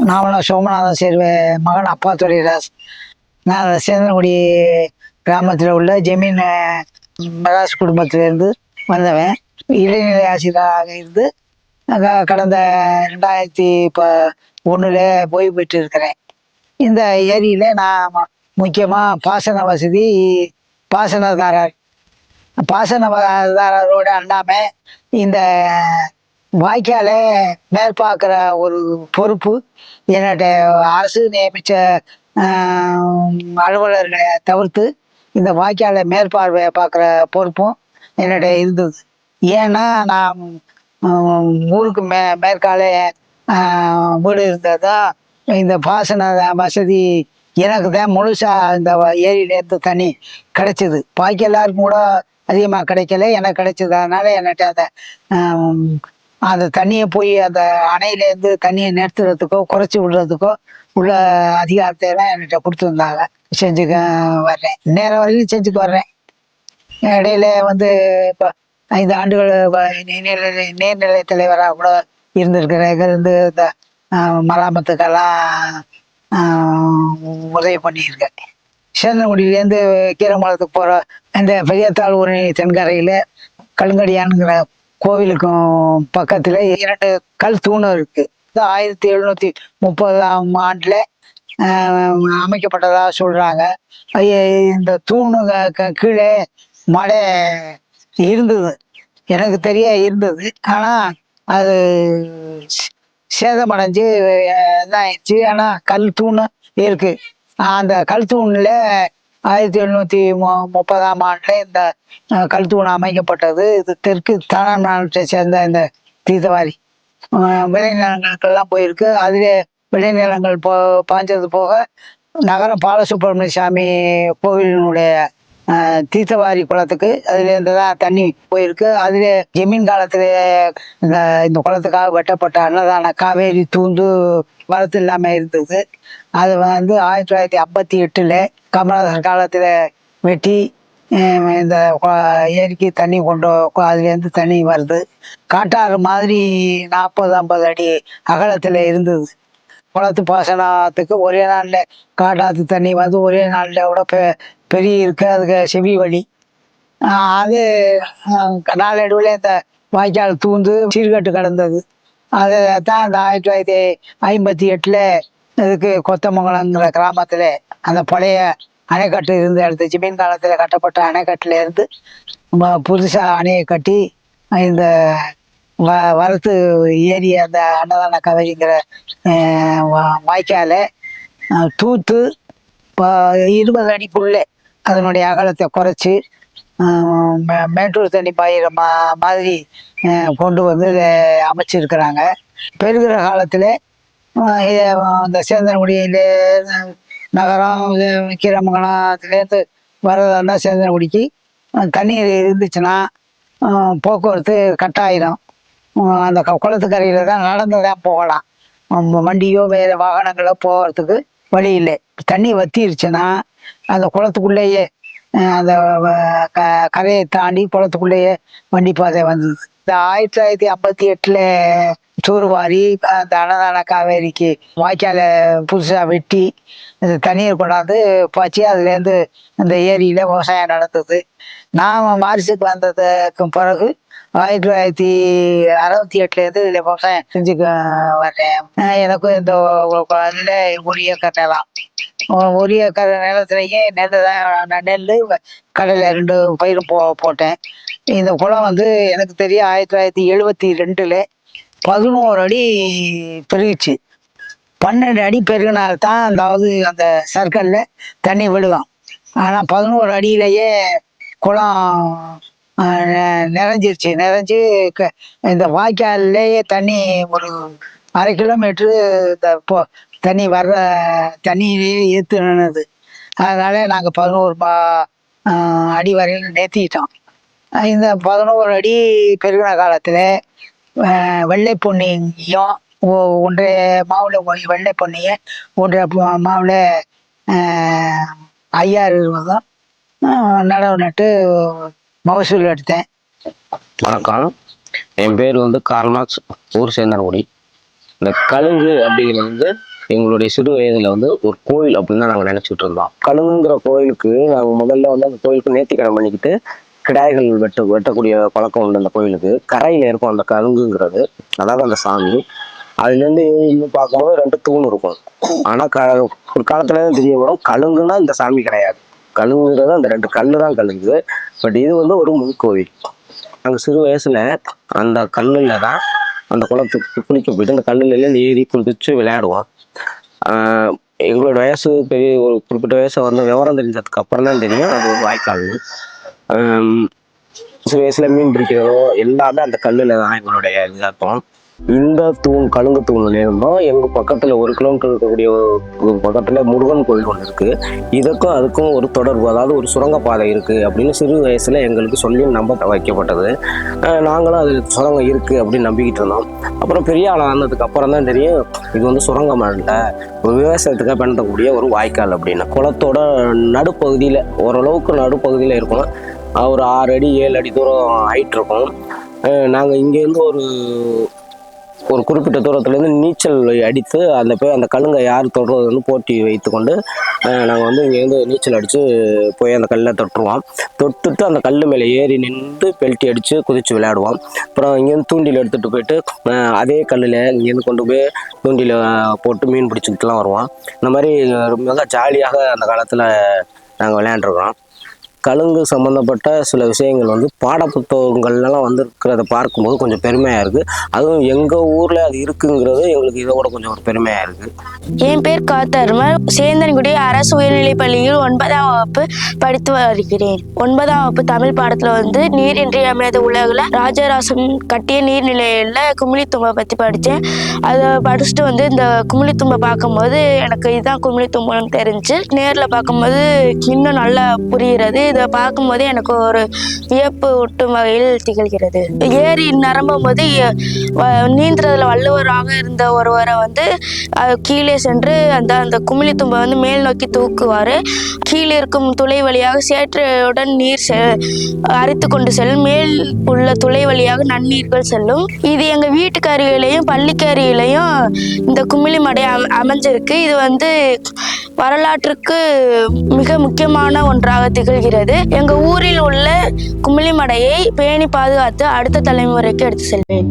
நாமளும் சோமநாதன் சேர்வு மகன் அப்பா துரைராஜ். நான் சேந்தனகுடி கிராமத்தில் உள்ள ஜமீன் மெராஸ் குடும்பத்திலிருந்து வந்தவன். இடைநிலை ஆசிரியராக இருந்து கடந்த 2001 ஓய்வு பெற்று இருக்கிறேன். இந்த ஏரியில் நான் முக்கியமாக பாசனதாரர் பாசனதாரரோடு அல்லாமல் இந்த வாய்க்காலை மேற்பார்க்குற ஒரு பொறுப்பு என்னோட அரசு நியமித்த அலுவலர்களை தவிர்த்து இந்த வாய்க்காலை மேற்பார்வை பார்க்குற பொறுப்பும் என்னோட இருந்தது. ஏன்னா நான் ஊருக்கு மேற்காலே வீடு இருந்ததும் இந்த பாசன வசதி எனக்கு தான் முழுசாக இந்த ஏரியிலேருந்து தண்ணி கிடைச்சிது. பாக்கி எல்லாருக்கும் கூட அதிகமாக கிடைக்கல, எனக்கு கிடைச்சது. அதனால என்கிட்ட அந்த தண்ணியை போய் அந்த அணையிலேருந்து தண்ணியை நிறுத்துறதுக்கோ குறைச்சி விடுறதுக்கோ உள்ள அதிகாரத்தை எல்லாம் என்கிட்ட கொடுத்துருந்தாங்க. செஞ்சுக்க வர்றேன், நேரம் வரைக்கும் செஞ்சுட்டு வர்றேன். இடையில இப்போ 5 ஆண்டுகள் நீர்நிலை தலைவராக கூட இருந்திருக்கிறேன். இருந்து இந்த மராமத்துக்கெல்லாம் உதவி பண்ணியிருக்கேன். சேந்தனகுடியிலேருந்து கீரமங்கலத்துக்கு போகிற இந்த பெரியத்தாள் ஊரணி தென்கரையில் கழுங்கடியானுங்கிற கோவிலுக்கும் பக்கத்தில் 2 கல் தூண் இருக்குது. 1730ஆம் ஆண்டில் அமைக்கப்பட்டதாக சொல்கிறாங்க. இந்த தூணு கீழே மழை இருந்தது, எனக்கு தெரிய இருந்தது. ஆனால் அது சேதமடைஞ்சு இதாகிடுச்சு. ஆனால் கல் தூண் இருக்குது. அந்த கல் தூணில் 1730ஆம் ஆண்டில் இந்த கல் தூண் அமைக்கப்பட்டது. இது தெற்கு தமிழ்நாட்டை சேர்ந்த இந்த தீர்த்தவாரி விளைநிலங்களுக்கெல்லாம் போயிருக்கு. அதிலே விளைநிலங்கள் பாய்ஞ்சது போக நகரம் பாலசுப்ரமணிய சாமி கோவிலினுடைய தீர்த்தவாரி குளத்துக்கு அதுலேருந்து தான் தண்ணி போயிருக்கு. அதில் ஜமீன் காலத்தில் இந்த குளத்துக்காக வெட்டப்பட்ட அன்னதான காவேரி தூந்து வரத்து இல்லாமல் இருந்தது. அது 1958 கமலஹாசன் காலத்தில் வெட்டி இந்த ஏரிக்கு தண்ணி அதுலேருந்து தண்ணி வருது. காட்டாறு மாதிரி 40-50 அடி அகலத்தில் இருந்தது. குளத்து பாசனத்துக்கு ஒரே நாளில் காட்டாற்று தண்ணி ஒரே நாளில் கூட பெரிய இருக்கு. அதுக்கு செவி வழி அது நாளடைவில் இந்த வாய்க்கால் தூந்து சீர்கட்டு கிடந்தது. அதை தான் இந்த 1958 இதுக்கு கொத்தமங்கலங்கிற கிராமத்தில் அந்த பழைய அணைக்கட்டு இருந்த இடத்து ஜமீன் காலத்தில் கட்டப்பட்ட அணைக்கட்டில் இருந்து புதுசாக அணையை கட்டி இந்த வரத்து ஏரி அந்த அன்னதான கவரிங்கிற வாய்க்காலை தூத்து 20 அடிக்குள்ளே அதனுடைய அகலத்தை குறைச்சி மேட்டூர் தண்ணி பாயிற மாதிரி கொண்டு அமைச்சிருக்கிறாங்க. பெருகிற காலத்தில் இந்த சேந்தனகுடியில நகரம் கீரமங்கலத்துலேருந்து வர்றதா சேந்தனகுடிக்கு தண்ணீர் இருந்துச்சுன்னா போக்குவரத்து கட்டாயிடும். அந்த குளத்துக்கரையில் தான் நடந்து தான் போகலாம். வண்டியோ வேறு வாகனங்களோ போகிறதுக்கு வழி இல்லை. தண்ணி வத்திருச்சுன்னா அந்த குளத்துக்குள்ளேயே அந்த கரையை தாண்டி குளத்துக்குள்ளேயே வண்டி பாதை வந்தது. இந்த 1958 தூர்வாரி அந்த அன்னதான காவேரிக்கு வாய்க்காலை புதுசாக வெட்டி இந்த தண்ணியை கொண்டாந்து பாய்ச்சி அதுலேருந்து இந்த ஏரியில் விவசாயம் நடந்தது. நான் வாரிசுக்கு வந்ததுக்கு பிறகு 1968 இதில் விவசாயம் செஞ்சுக்க வர்றேன். எனக்கும் இந்த இதில் 1 ஏக்கர் நிலம், 1 ஏக்கர் நிலத்துலேயே நெல் கடலை 2 பயிரும் போட்டேன். இந்த குளம் எனக்கு தெரியும் 1972 11 அடி பெருகிச்சு. 12 அடி பெருகினால்தான் அதாவது அந்த சர்க்கிளில் தண்ணி விழுகும். ஆனால் 11 அடியிலேயே குளம் நிறைஞ்சிருச்சு. இந்த வாய்க்கால்லையே தண்ணி ஒரு 1/2 கிலோமீட்ரு இந்த தண்ணி வர்ற தண்ணியிலேயே ஏற்று நின்னுது. அதனால நாங்கள் 11 அடி வரையில் நேர்த்திக்கிட்டோம். இந்த 11 அடி பெருகின காலத்தில் வெள்ளை பொன்னியும் 1.5 மாவில் வெள்ளை பொன்னியை 1.5 மாவில் 5020 நடவு நட்டு மகசூல் எடுத்தேன். வணக்கம், என் பேர் கார்ல்மார்க்ஸ், ஊர் சேந்தனகுடி. இந்த கழுங்கு அப்படிங்கிறது எங்களுடைய சிறு வயதுல வந்து ஒரு கோயில் அப்படின்னு தான் நாங்கள் நினைச்சிட்டு இருந்தோம். கழுங்குங்கிற கோயிலுக்கு நாங்கள் முதல்ல வந்து அந்த கோயிலுக்கு நேர்த்திக்கடன் பண்ணிக்கிட்டு கிடாய்கள் வெட்டக்கூடிய பழக்கம் உண்டு. அந்த கோயிலுக்கு கரையில இருக்கும் அந்த கழுங்குங்கிறது, அதாவது அந்த சாமி. அதுலேருந்து இன்னும் பார்க்கும்போது 2 தூண் இருக்கும். ஆனா ஒரு காலத்துல தான் தெரிய வரும், கழுங்குன்னா இந்த சாமி கிடையாது. கழுங்குங்கிறது அந்த 2 கல்லு தான் கழுங்கு. பட் இது வந்து ஒரு முன்கோவில். நாங்கள் சிறு வயசுல அந்த கல்லுல தான் அந்த குளத்துக்கு குளிக்க போயிட்டு அந்த கல்லுல ஏறி குளிச்சு விளையாடுவோம். எங்களோட வயசு பெரிய ஒரு குறிப்பிட்ட வயசை வந்து விவரம் தெரிஞ்சதுக்கு அப்புறம் தான் தெரியும் அது ஒரு வாய்க்கால். சிறு வயசுல மீன் பிடிக்கிறதோ எல்லாமே அந்த கல்லுல தான் எங்களுடைய இதாகும். இந்த தூண் கழுங்கு தூண்ல இருந்தோம். எங்க பக்கத்துல 1 கிலோமீட்டர் இருக்கக்கூடிய ஒரு பக்கத்துல முருகன் கோயில் ஒன்று இருக்கு. இதுக்கும் அதுக்கும் ஒரு தொடர்பு, அதாவது ஒரு சுரங்கப்பாதை இருக்கு அப்படின்னு சிறு வயசுல எங்களுக்கு சொல்லி நம்ப வைக்கப்பட்டது. நாங்களும் அது சுரங்கம் இருக்கு அப்படின்னு நம்பிக்கிட்டு இருந்தோம். அப்புறம் பெரிய ஆள் ஆனதுக்கு அப்புறம் தான் தெரியும் இது வந்து சுரங்கம் இல்லை, ஒரு விவசாயத்துக்காக பயன்படக்கூடிய ஒரு வாய்க்கால் அப்படின்னு. குளத்தோட நடுப்பகுதியில, ஓரளவுக்கு நடுப்பகுதியில இருக்கும். ஒரு 6 அடி 7 அடி தூரம் ஹைட் இருக்கும். நாங்கள் இங்கேருந்து ஒரு குறிப்பிட்ட தூரத்துலேருந்து நீச்சல் அடித்து அந்த கல்லுங்க யார் தொடுறதுன்னு போட்டி வைத்து கொண்டு நாங்கள் வந்து இங்கேருந்து நீச்சல் அடித்து போய் அந்த கல்லை தொட்டுருவோம். தொட்டுட்டு அந்த கல் மேலே ஏறி நின்று பெல்ட்டி அடித்து குதித்து விளையாடுவோம். அப்புறம் இங்கேருந்து தூண்டில் எடுத்துகிட்டு போயிட்டு அதே கல்லில் இங்கேருந்து கொண்டு போய் தூண்டில் போட்டு மீன் பிடிச்சிக்கிட்டுலாம் வருவோம். இந்த மாதிரி மிக ஜாலியாக அந்த காலத்தில் நாங்கள் விளையாண்டுருக்கோம். கழுங்கு சம்மந்தப்பட்ட சில விஷயங்கள் வந்து பாடப்புத்தகங்கள்லாம் வந்துருக்கிறத பார்க்கும்போது கொஞ்சம் பெருமையாக இருக்குது. அதுவும் எங்கள் ஊரில் அது இருக்குங்கிறது எங்களுக்கு இதோட கொஞ்சம் ஒரு பெருமையாக இருக்குது. என் பேர் காத்தர்மர். சேந்தன்குடி அரசு உயர்நிலைப் பள்ளியில் 9ஆம் வகுப்பு படித்து வருகிறேன். 9ஆம் வகுப்பு தமிழ் பாடத்தில் வந்து நீர் இன்றியமையாத உலகில் ராஜராசன் கட்டிய நீர்நிலையில் குமிழித்தும்பை பற்றி படித்தேன். அதை படிச்சுட்டு வந்து இந்த குமிழித்தும்பை பார்க்கும்போது எனக்கு இதுதான் குமிழித்தும்பைன்னு தெரிஞ்சு, நேரில் பார்க்கும்போது இன்னும் நல்லா புரிகிறது. இதை பார்க்கும்போது எனக்கு ஒரு வியப்பு ஊட்டும் வகையில் திகழ்கிறது. ஏரி நிரம்பும் போது நீந்துறதுல வள்ளுவராக இருந்த ஒருவரை வந்து கீழே சென்று அந்த குமிழித்தும்பை வந்து மேல் நோக்கி தூக்குவார். கீழே இருக்கும் துளை வழியாக சேற்றுடன் நீர் அரித்து கொண்டு செல்லும். மேல் உள்ள துளை வழியாக நன்னீர்கள் செல்லும். இது எங்கள் வீட்டுக்கு அருகிலையும் பள்ளிக்கு அருகிலையும் இந்த குமிழி மடை அமைஞ்சிருக்கு. இது வந்து வரலாற்றுக்கு மிக முக்கியமான ஒன்றாக திகழ்கிறது. எங்கள் ஊரில் உள்ள குமிழி மடையை பேணி பாதுகாத்து அடுத்த தலைமுறைக்கு எடுத்து செல்வேன்.